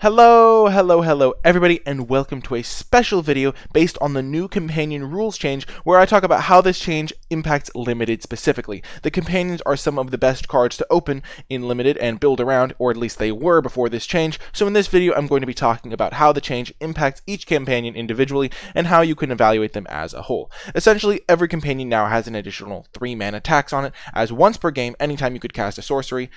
Hello everybody, and welcome to a special video based on the new companion rules change, where I talk about how this change impacts Limited specifically. The companions are some of the best cards to open in Limited and build around, or at least they were before this change. So in this video I'm going to be talking about how the change impacts each companion individually and how you can evaluate them as a whole. Essentially, every companion now has an additional 3 mana tax on it, as once per game, anytime you could cast a sorcery,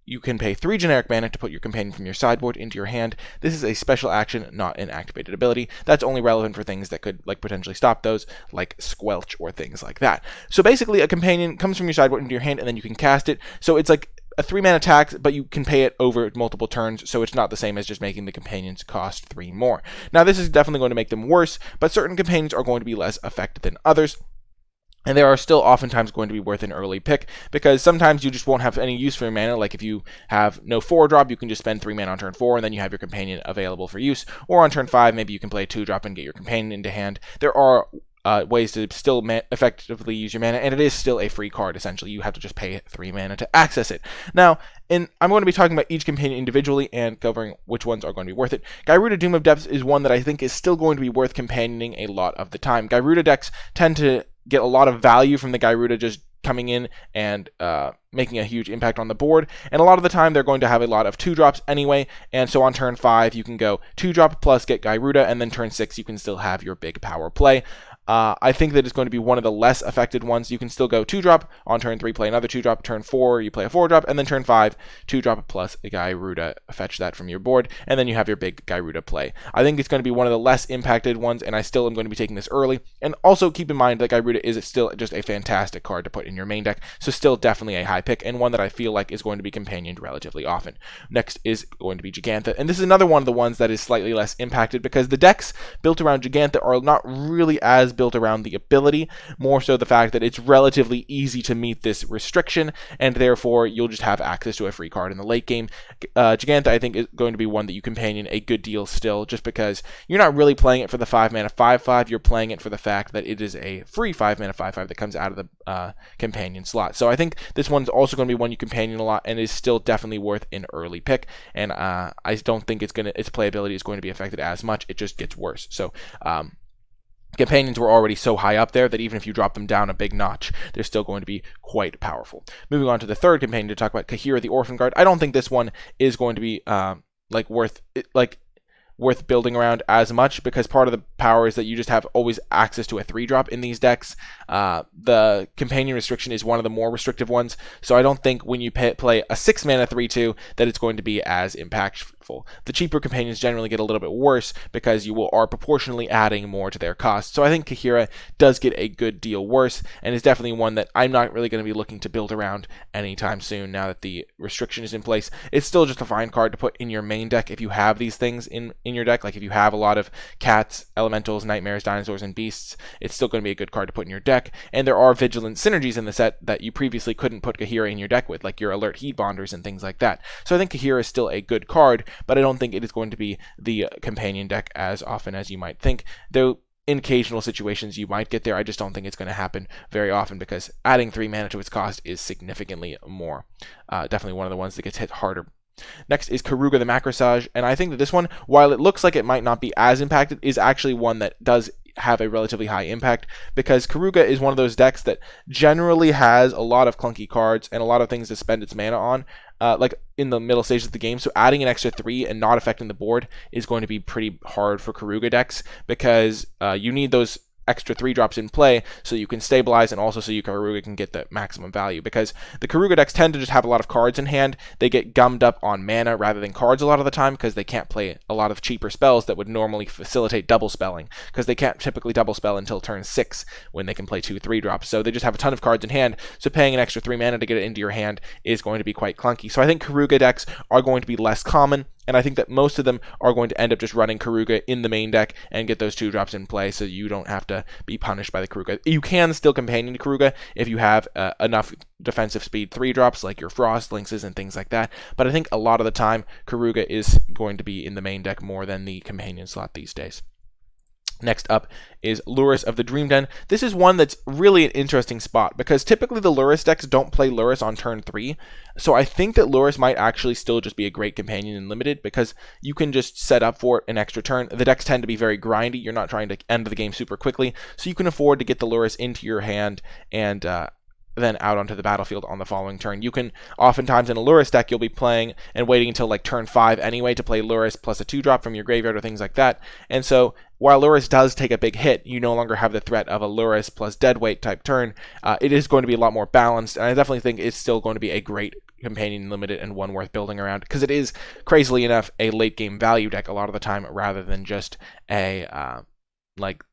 you can pay 3 generic mana to put your companion from your sideboard into your hand. This is a special action, not an activated ability. That's only relevant for things that could potentially stop those, like Squelch or things like that. So basically, a companion comes from your sideboard into your hand, and then you can cast it. So it's like a 3 mana tax, but you can pay it over multiple turns, so it's not the same as just making the companions cost 3 more. Now, this is definitely going to make them worse, but certain companions are going to be less effective than others. And they are still oftentimes going to be worth an early pick, because sometimes you just won't have any use for your mana. Like if you have no 4-drop, you can just spend 3 mana on turn 4, and then you have your companion available for use. Or on turn 5, maybe you can play a 2-drop and get your companion into hand. There are ways to still effectively use your mana, and it is still a free card, essentially. You have to just pay 3 mana to access it. Now, I'm going to be talking about each companion individually and covering which ones are going to be worth it. Gyruda, Doom of Depths is one that I think is still going to be worth companioning a lot of the time. Gyruda decks tend to get a lot of value from the Gyruda just coming in and making a huge impact on the board, and a lot of the time they're going to have a lot of 2-drops anyway, and so on turn 5 you can go 2-drop plus get Gyruda, and then turn 6 you can still have your big power play. I think that it's going to be one of the less affected ones. You can still go 2-drop, on turn 3 play another 2-drop, turn 4 you play a 4-drop, and then turn 5, 2-drop plus a Gyruda, fetch that from your board, and then you have your big Gyruda play. I think it's going to be one of the less impacted ones, and I still am going to be taking this early. And also keep in mind that Gyruda is still just a fantastic card to put in your main deck, so still definitely a high pick, and one that I feel like is going to be companioned relatively often. Next is going to be Giganta, and this is another one of the ones that is slightly less impacted, because the decks built around Giganta are not really as built around the ability, more so the fact that it's relatively easy to meet this restriction, and therefore you'll just have access to a free card in the late game. Giganta, I think, is going to be one that you companion a good deal still, just because you're not really playing it for the 5 mana 5/5, you're playing it for the fact that it is a free 5 mana 5/5 that comes out of the companion slot. So I think this one's also going to be one you companion a lot, and is still definitely worth an early pick, and I don't think its playability is going to be affected as much. It just gets worse. So companions were already so high up there that even if you drop them down a big notch, they're still going to be quite powerful. Moving on to the third companion to talk about, Kaheera, the Orphan Guard. I don't think this one is going to be worth building around as much, because part of the power is that you just have always access to a 3-drop in these decks. The companion restriction is one of the more restrictive ones, so I don't think when you play a 6 mana 3/2 that it's going to be as impactful. The cheaper companions generally get a little bit worse, because you are proportionally adding more to their cost. So I think Kaheera does get a good deal worse, and is definitely one that I'm not really going to be looking to build around anytime soon now that the restriction is in place. It's still just a fine card to put in your main deck if you have these things in your deck. Like if you have a lot of cats, elementals, nightmares, dinosaurs, and beasts, it's still going to be a good card to put in your deck. And there are vigilant synergies in the set that you previously couldn't put Kaheera in your deck with, like your alert heat bonders and things like that. So I think Kaheera is still a good card, but I don't think it is going to be the companion deck as often as you might think, though in occasional situations you might get there. I just don't think it's going to happen very often, because adding 3 mana to its cost is significantly more. Definitely one of the ones that gets hit harder. Next is Keruga, the Macrosage, and I think that this one, while it looks like it might not be as impacted, is actually one that does have a relatively high impact, because Keruga is one of those decks that generally has a lot of clunky cards and a lot of things to spend its mana on, like in the middle stages of the game. So adding an extra 3 and not affecting the board is going to be pretty hard for Keruga decks, because you need those extra 3-drops in play so you can stabilize, and also so Keruga can get the maximum value, because the Keruga decks tend to just have a lot of cards in hand. They get gummed up on mana rather than cards a lot of the time, because they can't play a lot of cheaper spells that would normally facilitate double spelling, because they can't typically double spell until turn 6 when they can play 2 3-drops. So they just have a ton of cards in hand, so paying an extra 3 mana to get it into your hand is going to be quite clunky. So I think Keruga decks are going to be less common, and I think that most of them are going to end up just running Keruga in the main deck and get those 2-drops in play, so you don't have to be punished by the Keruga. You can still companion Keruga if you have enough defensive speed 3-drops, like your Frost, Lynxes, and things like that, but I think a lot of the time Keruga is going to be in the main deck more than the companion slot these days. Next up is Lurrus of the Dream Den. This is one that's really an interesting spot because typically the Lurrus decks don't play Lurrus on turn 3. So I think that Lurrus might actually still just be a great companion in Limited because you can just set up for it an extra turn. The decks tend to be very grindy. You're not trying to end the game super quickly. So you can afford to get the Lurrus into your hand and then out onto the battlefield on the following turn. You can, oftentimes in a Lurrus deck, you'll be playing and waiting until like turn 5 anyway to play Lurrus plus a 2-drop from your graveyard or things like that. And so while Lurrus does take a big hit, you no longer have the threat of a Lurrus plus deadweight type turn. It is going to be a lot more balanced, and I definitely think it's still going to be a great companion in Limited and one worth building around because it is, crazily enough, a late game value deck a lot of the time rather than just a like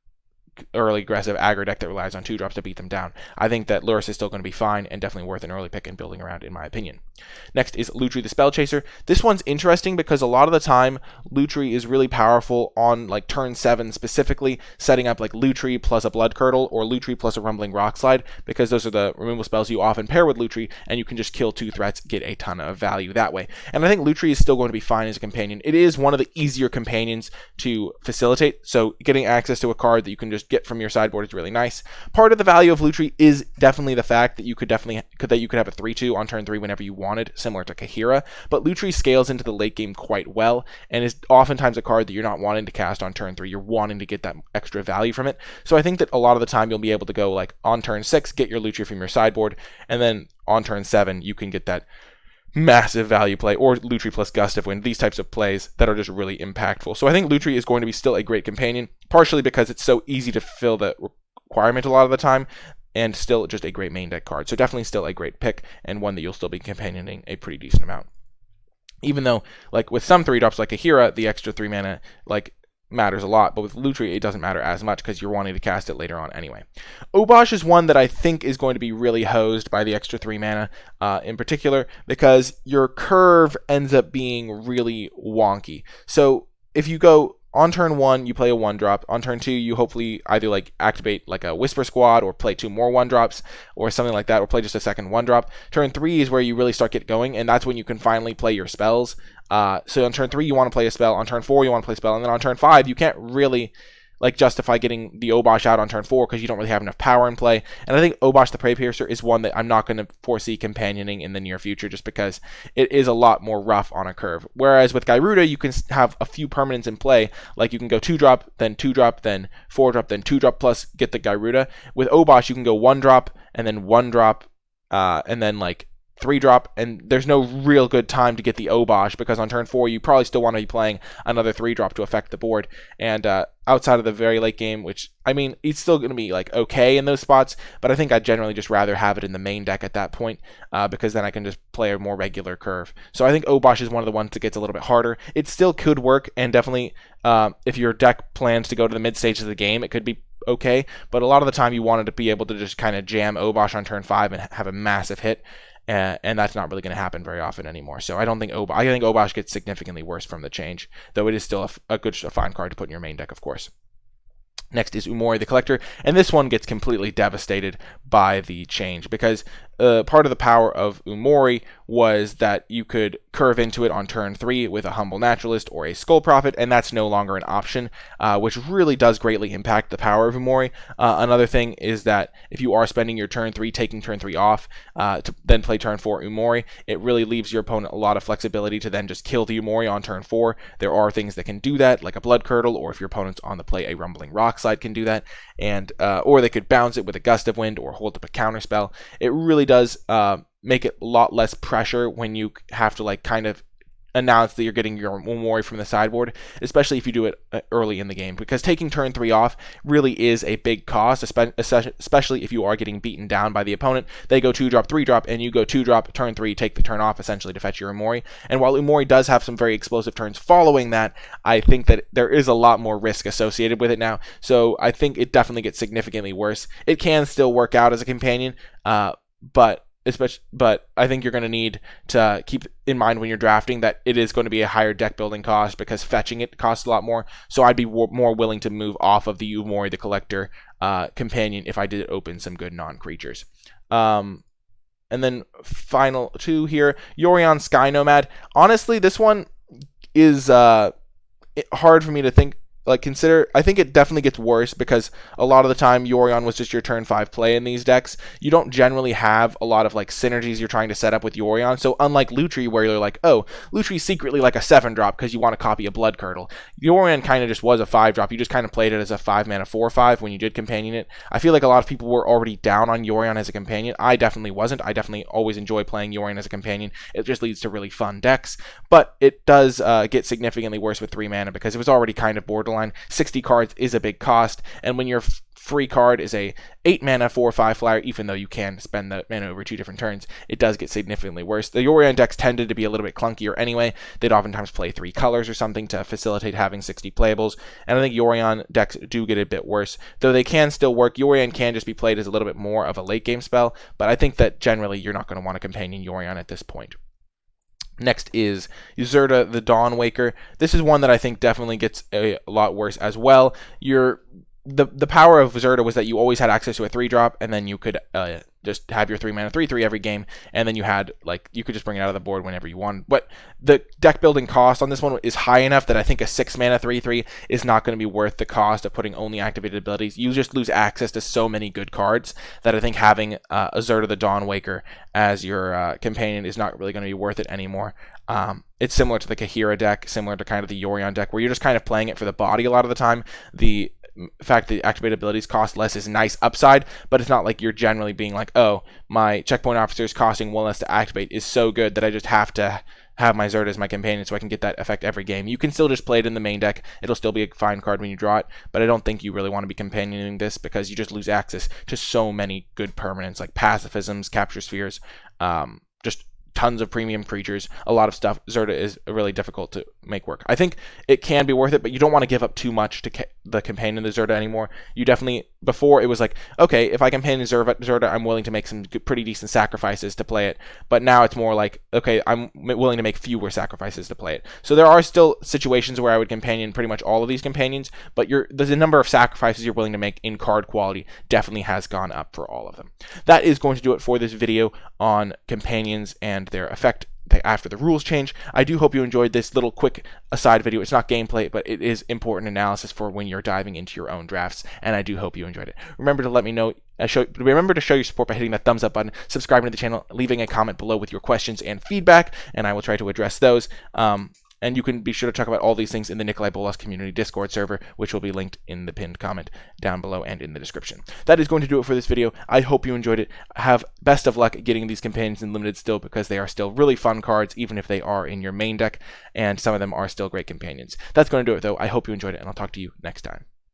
early aggressive aggro deck that relies on 2-drops to beat them down. I think that Lurrus is still going to be fine and definitely worth an early pick and building around, in my opinion. Next is Lutri the Spell Chaser. This one's interesting because a lot of the time Lutri is really powerful on like turn 7 specifically, setting up like Lutri plus a Blood Curdle or Lutri plus a Rumbling Rockslide, because those are the removal spells you often pair with Lutri, and you can just kill 2 threats, get a ton of value that way. And I think Lutri is still going to be fine as a companion. It is one of the easier companions to facilitate, so getting access to a card that you can just get from your sideboard is really nice. Part of the value of Lutri is definitely the fact that you could have a 3/2 on turn 3 whenever you wanted, similar to Kaheera, but Lutri scales into the late game quite well and is oftentimes a card that you're not wanting to cast on turn 3. You're wanting to get that extra value from it. So I think that a lot of the time you'll be able to go like on turn 6, get your Lutri from your sideboard, and then on turn 7 you can get that massive value play, or Lutri plus Gust of Wind, these types of plays that are just really impactful. So I think Lutri is going to be still a great companion, partially because it's so easy to fill the requirement a lot of the time, and still just a great main deck card. So definitely still a great pick, and one that you'll still be companioning a pretty decent amount. Even though, like with some 3-drops like Kaheera, the extra 3 mana, like matters a lot, but with Lutri it doesn't matter as much because you're wanting to cast it later on anyway. Obosh is one that I think is going to be really hosed by the extra 3 mana in particular, because your curve ends up being really wonky. So if you go on turn 1, you play a 1-drop. On turn 2, you hopefully either like activate like a Whisper Squad or play 2 more 1-drops or something like that, or play just a second 1-drop. Turn 3 is where you really start get going, and that's when you can finally play your spells. So on turn 3, you want to play a spell. On turn 4, you want to play a spell. And then on turn 5, you can't really like justify getting the Obosh out on turn 4 because you don't really have enough power in play. And I think Obosh the Prey Piercer is one that I'm not going to foresee companioning in the near future just because it is a lot more rough on a curve. Whereas with Gyruda, you can have a few permanents in play, like you can go 2-drop, then 2-drop, then 4-drop, then 2-drop plus get the Gyruda. With Obosh, you can go 1-drop, and then 1-drop, and then like 3-drop, and there's no real good time to get the Obosh because on turn 4 you probably still want to be playing another 3-drop to affect the board. And outside of the very late game, which I mean it's still going to be like okay in those spots, but I think I'd generally just rather have it in the main deck at that point because then I can just play a more regular curve. So I think Obosh is one of the ones that gets a little bit harder. It still could work, and definitely if your deck plans to go to the mid stages of the game, it could be okay, but a lot of the time you wanted to be able to just kind of jam Obosh on turn 5 and have a massive hit. And that's not really going to happen very often anymore. So I think Obosh gets significantly worse from the change, though it is still a fine card to put in your main deck, of course. Next is Umori the Collector, and this one gets completely devastated by the change because part of the power of Umori was that you could curve into it on turn 3 with a Humble Naturalist or a Skull Prophet, and that's no longer an option, which really does greatly impact the power of Umori. Another thing is that if you are spending your turn 3, taking turn 3 off, to then play turn 4 Umori, it really leaves your opponent a lot of flexibility to then just kill the Umori on turn 4. There are things that can do that, like a Blood Curdle, or if your opponent's on the play, a Rumbling Rockslide can do that, and or they could bounce it with a Gust of Wind or hold up a counterspell. It really does make it a lot less pressure when you have to like kind of announce that you're getting your Umori from the sideboard, especially if you do it early in the game, because taking turn 3 off really is a big cost, especially if you are getting beaten down by the opponent. They go 2-drop, 3-drop, and you go 2-drop, turn 3, take the turn off essentially to fetch your Umori. And while Umori does have some very explosive turns following that, I think that there is a lot more risk associated with it now, so I think it definitely gets significantly worse. It can still work out as a companion, but I think you're going to need to keep in mind when you're drafting that it is going to be a higher deck building cost because fetching it costs a lot more. So I'd be more willing to move off of the Umori the Collector companion if I did open some good non-creatures. And then final 2 here, Yorion Sky Nomad. Honestly, this one is hard for me to think like, consider, I think it definitely gets worse because a lot of the time Yorion was just your turn 5 play in these decks. You don't generally have a lot of like synergies you're trying to set up with Yorion. So unlike Lutri, where you're like, oh, Lutri's secretly like a 7-drop because you want to copy a Blood Curdle, Yorion kind of just was a 5-drop. You just kind of played it as a 5-mana 4/5 when you did companion it. I feel like a lot of people were already down on Yorion as a companion. I definitely wasn't. I definitely always enjoy playing Yorion as a companion. It just leads to really fun decks, but it does get significantly worse with 3 mana because it was already kind of borderline. 60 cards is a big cost, and when your free card is a 8 mana 4/5 flyer, even though you can spend the mana over 2 different turns, it does get significantly worse. The Yorion decks tended to be a little bit clunkier anyway. They'd oftentimes play 3 colors or something to facilitate having 60 playables, and I think Yorion decks do get a bit worse, though they can still work. Yorion can just be played as a little bit more of a late game spell, but I think that generally you're not going to want to companion Yorion at this point. Next is Zirda, the Dawnwaker. This is one that I think definitely gets a lot worse as well. The power of Zirda was that you always had access to a 3-drop, and then you could just have your 3 mana 3/3 every game, and then you had, like, you could just bring it out of the board whenever you want. But the deck building cost on this one is high enough that I think a 6 mana 3/3 is not going to be worth the cost of putting only activated abilities. You just lose access to so many good cards that I think having a Zirda the Dawnwaker as your companion is not really going to be worth it anymore. It's similar to the Kaheera deck, similar to kind of the Yorion deck, where you're just kind of playing it for the body a lot of the time. The fact that activated abilities cost less is a nice upside, but it's not like you're generally being like, oh, my checkpoint officers costing 1 less to activate is so good that I just have to have my Zirda as my companion so I can get that effect every game. You can still just play it in the main deck. It'll still be a fine card when you draw it, but I don't think you really want to be companioning this because you just lose access to so many good permanents like pacifisms, capture spheres, just tons of premium creatures, a lot of stuff. Zirda is really difficult to make work. I think it can be worth it, but you don't want to give up too much to the companion of the Zirda anymore. You definitely, before it was like, okay, if I companion Zirda, I'm willing to make some pretty decent sacrifices to play it, but now it's more like, okay, I'm willing to make fewer sacrifices to play it. So there are still situations where I would companion pretty much all of these companions, but the number of sacrifices you're willing to make in card quality definitely has gone up for all of them. That is going to do it for this video on companions and their effect after the rules change. I do hope you enjoyed this little quick aside video. It's not gameplay, but it is important analysis for when you're diving into your own drafts, and I do hope you enjoyed it. Remember to let me know, remember to show your support by hitting that thumbs up button, subscribing to the channel, leaving a comment below with your questions and feedback, and I will try to address those. And you can be sure to talk about all these things in the NicolaiBolas community Discord server, which will be linked in the pinned comment down below and in the description. That is going to do it for this video. I hope you enjoyed it. Have best of luck getting these companions in limited still, because they are still really fun cards, even if they are in your main deck, and some of them are still great companions. That's going to do it, though. I hope you enjoyed it, and I'll talk to you next time.